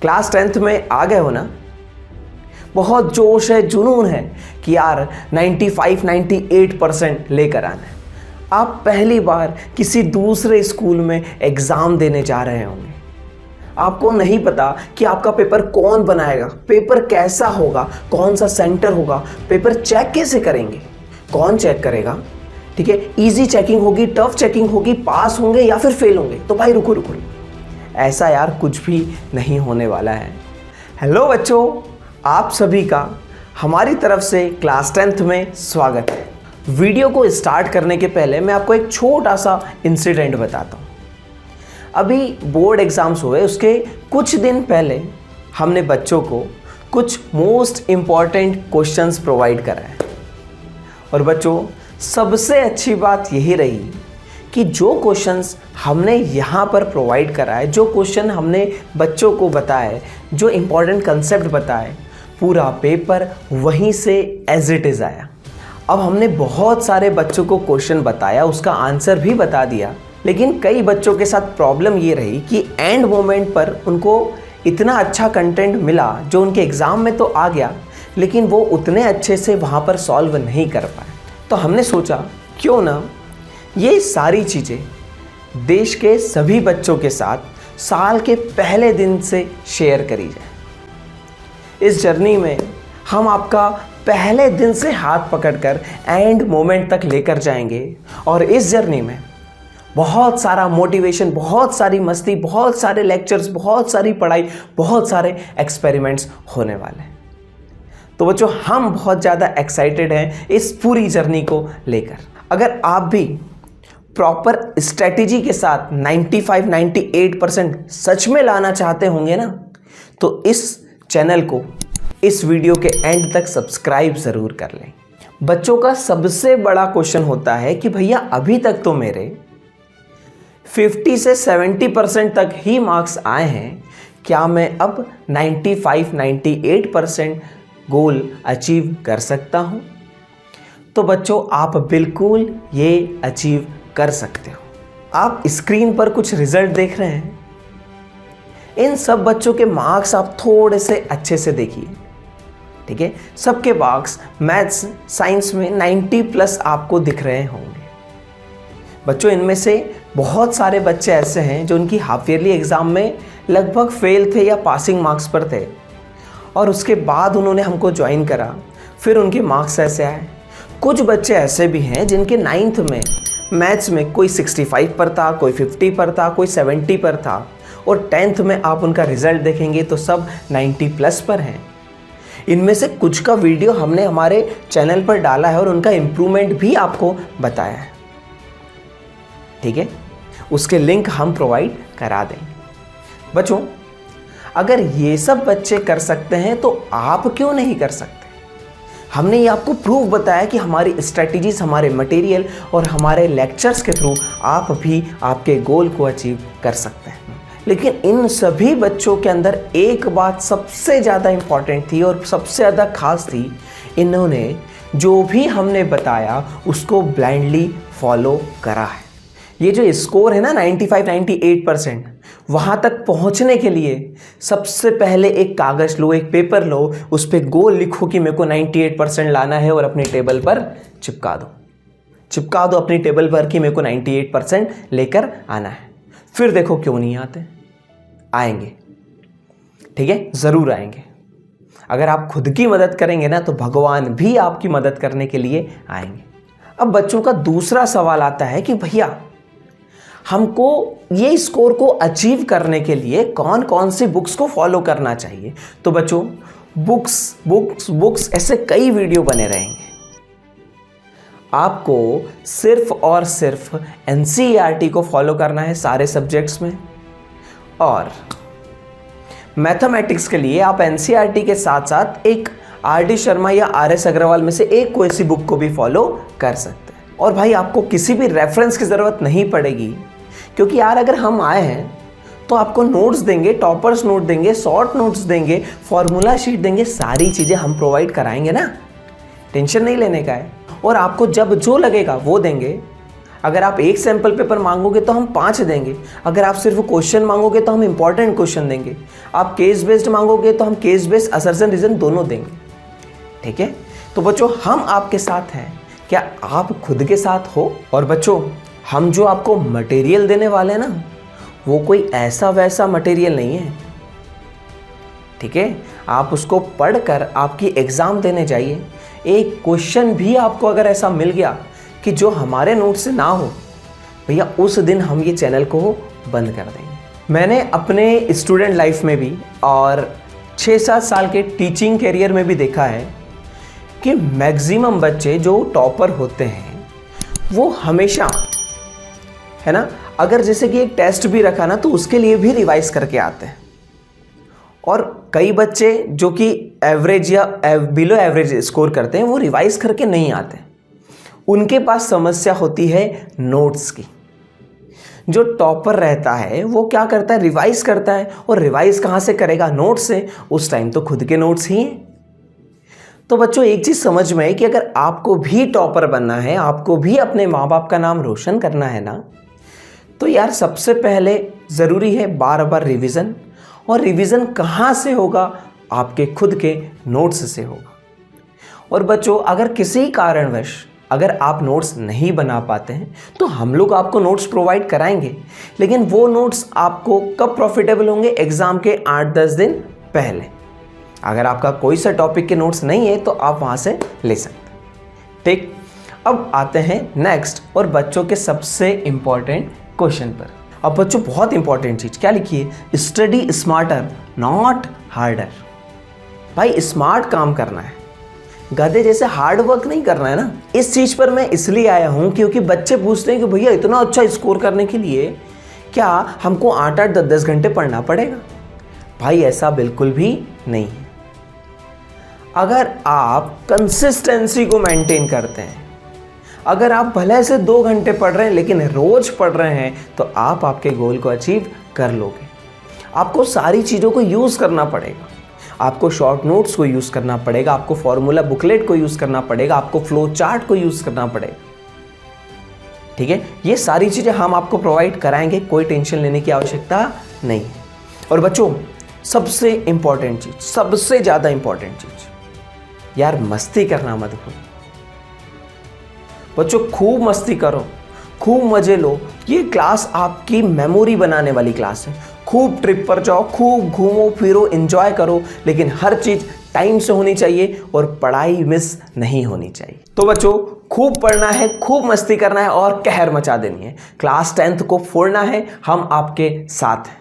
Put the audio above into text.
Class 10th में आ गए हो ना? बहुत जोश है, जुनून है कि यार 95-98% लेकर आना है। आप पहली बार किसी दूसरे स्कूल में एग्ज़ाम देने जा रहे होंगे। आपको नहीं पता कि आपका पेपर कौन बनाएगा, पेपर कैसा होगा, कौन सा सेंटर होगा, पेपर चेक कैसे करेंगे, कौन चेक करेगा, ठीक है, इजी चेकिंग होगी, टफ चेकिंग होगी, पास होंगे या फिर फेल होंगे। तो भाई रुको, ऐसा यार कुछ भी नहीं होने वाला है। हेलो बच्चों, आप सभी का हमारी तरफ से क्लास 10th में स्वागत है। वीडियो को स्टार्ट करने के पहले मैं आपको एक छोटा सा इंसिडेंट बताता हूँ। अभी बोर्ड एग्ज़ाम्स हुए, उसके कुछ दिन पहले हमने बच्चों को कुछ मोस्ट इम्पॉर्टेंट क्वेश्चंस प्रोवाइड कराए। और बच्चों, सबसे अच्छी बात यही रही कि जो क्वेश्चंस हमने यहाँ पर प्रोवाइड कराए, जो क्वेश्चन हमने बच्चों को बताए, जो इम्पॉर्टेंट कंसेप्ट बताए, पूरा पेपर वहीं से एज इट इज़ आया। अब हमने बहुत सारे बच्चों को क्वेश्चन बताया, उसका आंसर भी बता दिया, लेकिन कई बच्चों के साथ प्रॉब्लम ये रही कि एंड मोमेंट पर उनको इतना अच्छा कंटेंट मिला जो उनके एग्ज़ाम में तो आ गया, लेकिन वो उतने अच्छे से वहाँ पर सॉल्व नहीं कर पाए। तो हमने सोचा क्यों ना ये सारी चीज़ें देश के सभी बच्चों के साथ साल के पहले दिन से शेयर करी जाए। इस जर्नी में हम आपका पहले दिन से हाथ पकड़कर एंड मोमेंट तक लेकर जाएंगे और इस जर्नी में बहुत सारा मोटिवेशन, बहुत सारी मस्ती, बहुत सारे लेक्चर्स, बहुत सारी पढ़ाई, बहुत सारे एक्सपेरिमेंट्स होने वाले हैं। तो बच्चों, हम बहुत ज़्यादा एक्साइटेड हैं इस पूरी जर्नी को लेकर। अगर आप भी प्रॉपर स्ट्रेटेजी के साथ 95-98% सच में लाना चाहते होंगे ना, तो इस चैनल को इस वीडियो के एंड तक सब्सक्राइब ज़रूर कर लें। बच्चों का सबसे बड़ा क्वेश्चन होता है कि भैया अभी तक तो मेरे 50 से 70% तक ही मार्क्स आए हैं, क्या मैं अब 95-98% गोल अचीव कर सकता हूं? तो बच्चों, आप बिल्कुल ये अचीव कर सकते हो। आप स्क्रीन पर कुछ रिजल्ट देख रहे हैं। इन सब बच्चों के मार्क्स आप थोड़े से अच्छे से देखिए, ठीक है। सबके मार्क्स मैथ्स, साइंस में 90+ आपको दिख रहे होंगे। बच्चों, इनमें से बहुत सारे बच्चे ऐसे हैं जो उनकी हाफ ईयरली एग्ज़ाम में लगभग फेल थे या पासिंग मार्क्स पर थे, और उसके बाद उन्होंने हमको ज्वाइन करा, फिर उनके मार्क्स ऐसे आए। कुछ बच्चे ऐसे भी हैं जिनके 9th में मैथ्स में कोई 65 पर था, कोई 50 पर था, कोई 70 पर था, और 10th में आप उनका रिज़ल्ट देखेंगे तो सब 90+ पर हैं। इनमें से कुछ का वीडियो हमने हमारे चैनल पर डाला है और उनका इम्प्रूवमेंट भी आपको बताया है, ठीक है। उसके लिंक हम प्रोवाइड करा देंगे। बच्चों, अगर ये सब बच्चे कर सकते हैं तो आप क्यों नहीं कर सकते? हमने ये आपको प्रूफ बताया कि हमारी स्ट्रेटजीज, हमारे मटेरियल और हमारे लेक्चर्स के थ्रू आप भी आपके गोल को अचीव कर सकते हैं। लेकिन इन सभी बच्चों के अंदर एक बात सबसे ज़्यादा इम्पॉर्टेंट थी और सबसे ज़्यादा खास थी, इन्होंने जो भी हमने बताया उसको ब्लाइंडली फॉलो करा है। ये जो स्कोर है ना 95-98%, वहाँ तक पहुँचने के लिए सबसे पहले एक कागज़ लो, एक पेपर लो, उस पर गोल लिखो कि मेरे को 98% लाना है और अपनी टेबल पर चिपका दो अपनी टेबल पर कि मेरे को 98% लेकर आना है। फिर देखो क्यों नहीं आते, आएंगे, ठीक है, ज़रूर आएंगे। अगर आप खुद की मदद करेंगे ना तो भगवान भी आपकी मदद करने के लिए आएंगे। अब बच्चों का दूसरा सवाल आता है कि भैया हमको ये स्कोर को अचीव करने के लिए कौन कौन सी बुक्स को फॉलो करना चाहिए? तो बच्चों, बुक्स ऐसे कई वीडियो बने रहेंगे। आपको सिर्फ और सिर्फ NCERT को फॉलो करना है सारे सब्जेक्ट्स में, और मैथमेटिक्स के लिए आप NCERT के साथ साथ एक RD शर्मा या RS अग्रवाल में से एक कोई सी बुक को भी फॉलो कर सकते हैं। और भाई, आपको किसी भी रेफरेंस की ज़रूरत नहीं पड़ेगी, क्योंकि यार अगर हम आए हैं तो आपको नोट्स देंगे, टॉपर्स नोट देंगे, शॉर्ट नोट्स देंगे, फॉर्मूला शीट देंगे, सारी चीज़ें हम प्रोवाइड कराएंगे ना, टेंशन नहीं लेने का है। और आपको जब जो लगेगा वो देंगे। अगर आप एक सैम्पल पेपर मांगोगे तो हम 5 देंगे, अगर आप सिर्फ क्वेश्चन मांगोगे तो हम इंपॉर्टेंट क्वेश्चन देंगे, आप केस बेस्ड मांगोगे तो हम केस बेस्ड असर्शन रीजन दोनों देंगे। ठीक है, तो बच्चों हम आपके साथ हैं, क्या आप खुद के साथ हो? और बच्चों हम जो आपको मटेरियल देने वाले हैं ना, वो कोई ऐसा वैसा मटेरियल नहीं है। ठीक है, आप उसको पढ़कर आपकी एग्ज़ाम देने जाइए। एक क्वेश्चन भी आपको अगर ऐसा मिल गया कि जो हमारे नोट से ना हो, भैया उस दिन हम ये चैनल को बंद कर देंगे। मैंने अपने स्टूडेंट लाइफ में भी और 6-7 साल के टीचिंग करियर में भी देखा है कि मैक्सिमम बच्चे जो टॉपर होते हैं वो हमेशा, है ना, अगर जैसे कि एक टेस्ट भी रखा ना तो उसके लिए भी रिवाइज करके आते हैं। और कई बच्चे जो कि एवरेज या बिलो एवरेज स्कोर करते हैं वो रिवाइज करके नहीं आते, उनके पास समस्या होती है नोट्स की। जो टॉपर रहता है वो क्या करता है, रिवाइज करता है, और रिवाइज कहाँ से करेगा, नोट्स से। उस टाइम तो खुद के नोट्स ही हैं। तो बच्चों एक चीज़ समझ में है कि अगर आपको भी टॉपर बनना है, आपको भी अपने माँ बाप का नाम रोशन करना है ना, तो यार सबसे पहले ज़रूरी है बार बार रिवीजन। और रिवीजन कहाँ से होगा, आपके खुद के नोट्स से होगा। और बच्चों अगर किसी कारणवश अगर आप नोट्स नहीं बना पाते हैं तो हम लोग आपको नोट्स प्रोवाइड कराएंगे, लेकिन वो नोट्स आपको कब प्रॉफिटेबल होंगे, एग्ज़ाम के 8-10 दिन पहले। अगर आपका कोई सा टॉपिक के नोट्स नहीं है तो आप वहाँ से ले सकते हैं। ठीक, अब आते हैं नेक्स्ट और बच्चों के सबसे इम्पॉर्टेंट क्वेश्चन पर। अब बच्चों बहुत इंपॉर्टेंट चीज़ क्या लिखी है, स्टडी स्मार्टर नॉट हार्डर। भाई स्मार्ट काम करना है, गधे जैसे हार्ड वर्क नहीं करना है ना। इस चीज़ पर मैं इसलिए आया हूँ क्योंकि बच्चे पूछते हैं कि भैया इतना अच्छा स्कोर करने के लिए क्या हमको 8-8, 10-10 घंटे पढ़ना पड़ेगा? भाई ऐसा बिल्कुल भी नहीं है। अगर आप कंसिस्टेंसी को मेंटेन करते हैं, अगर आप भले से 2 घंटे पढ़ रहे हैं लेकिन रोज पढ़ रहे हैं, तो आप आपके गोल को अचीव कर लोगे। आपको सारी चीज़ों को यूज़ करना पड़ेगा, आपको शॉर्ट नोट्स को यूज़ करना पड़ेगा, आपको फॉर्मूला बुकलेट को यूज़ करना पड़ेगा, आपको फ्लो चार्ट को यूज़ करना पड़ेगा। ठीक है, ये सारी चीज़ें हम आपको प्रोवाइड कराएंगे, कोई टेंशन लेने की आवश्यकता नहीं है। और बच्चों सबसे इंपॉर्टेंट चीज़, सबसे ज़्यादा इंपॉर्टेंट चीज़, यार मस्ती करना मत भूलो। बच्चों खूब मस्ती करो, खूब मजे लो। ये क्लास आपकी मेमोरी बनाने वाली क्लास है। खूब ट्रिप पर जाओ, खूब घूमो फिरो, एंजॉय करो, लेकिन हर चीज़ टाइम से होनी चाहिए और पढ़ाई मिस नहीं होनी चाहिए। तो बच्चों खूब पढ़ना है, खूब मस्ती करना है और कहर मचा देनी है। क्लास 10th को फोड़ना है, हम आपके साथ हैं।